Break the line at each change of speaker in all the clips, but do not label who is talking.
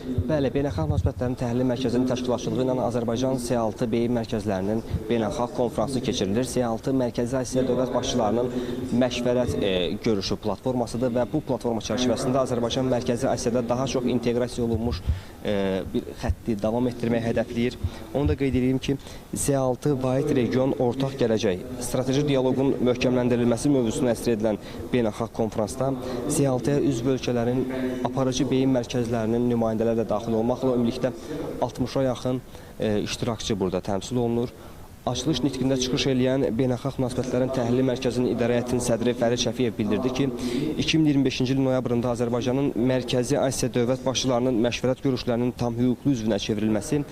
Bəli, beynəlxalq münasibətlərin təhlili mərkəzinin təşkilatçılığı ilə Azərbaycan C6 beyin mərkəzlərinin beynəlxalq konfransı keçirilir. C6 Mərkəzi Asiya dövlət başçılarının məşvərət görüşü platformasıdır və bu platforma çərçivəsində Azərbaycan Mərkəzi Asiyada daha çox inteqrasiya olunmuş bir xətti davam etdirməyi hədəfləyir. Onu da qeyd edeyim ki, C6 vahid region ortaq gələcək, strateji dialoqun möhkəmləndirilməsi mövzusuna əsr edilən beynəlxalq konfransda C6-ya üzv ölkələrin aparıcı beyin mərkəzlərinin nümayəndələri də daxil olmaqla ümumilikdə 60-a yaxın iştirakçı burada təmsil olunur. Açılış nitqində çıxış edən Beynəlxalq Münasibətlərin Təhlili Mərkəzinin İdarə Heyətinin sədri Fərid Şəfiyev bildirdi ki, 2025-ci il noyabrında Azərbaycanın Mərkəzi Asiya dövlət başçılarının məşvərət görüşlərinin tam hüquqlu üzvünə çevrilməsi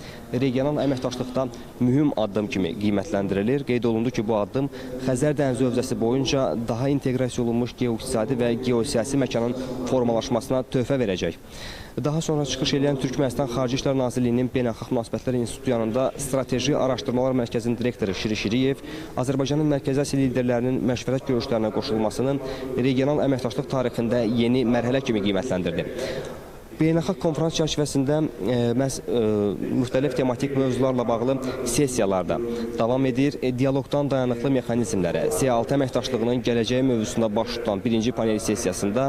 regional əməkdaşlıqda mühüm addım kimi qiymətləndirilir. Qeyd olundu ki, bu addım Xəzər dənizi hövzəsi boyunca daha inteqrasiya olunmuş geoiqtisadi və geosiyasi məkanın formalaşmasına töhfə verəcək. Daha sonra çıxış edən Türkmənistan Xarici İşlər Nazirliyinin Beynəlxalq Münasibətlər İnstitutu yanında Strateji Araşdırmalar Mərkəzinin direktoru Şiri Şiriyev Azərbaycanın Mərkəzi Asiya liderlərinin məşvərət görüşlərinə qoşulmasını regional əməkdaşlıq tarixində yeni mərhələ kimi qiymətləndirdi. Beynəlxalq konferans çərçivəsində müxtəlif tematik mövzularla bağlı sessiyalarda davam edir. Dialoqdan dayanıqlı mexanizmlərə, C6 əməkdaşlığının gələcəyi mövzusunda baş tutan birinci panel sessiyasında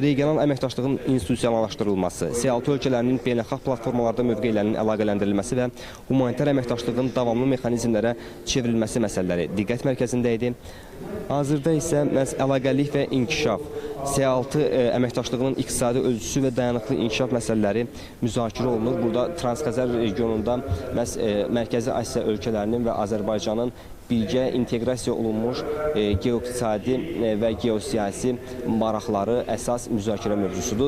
regional əməkdaşlığın institusionallaşdırılması, C6 ölkələrinin beynəlxalq platformalarda mövqelərinin əlaqələndirilməsi və humanitar əməkdaşlığın davamlı mexanizmlərə çevrilməsi məsələləri diqqət mərkəzində idi. Hazırda isə əlaqəlik və inkişaf, C6 əməkdaşlığının iqtisadi ölçüsü və dayanıqlı inkişaf məsələləri müzakirə olunur. Burada Transxəzər regionunda Mərkəzi Asiya ölkələrinin və Azərbaycanın birgə inteqrasiya olunmuş geoiqtisadi və geosiyasi maraqları əsas müzakirə mövzusudur.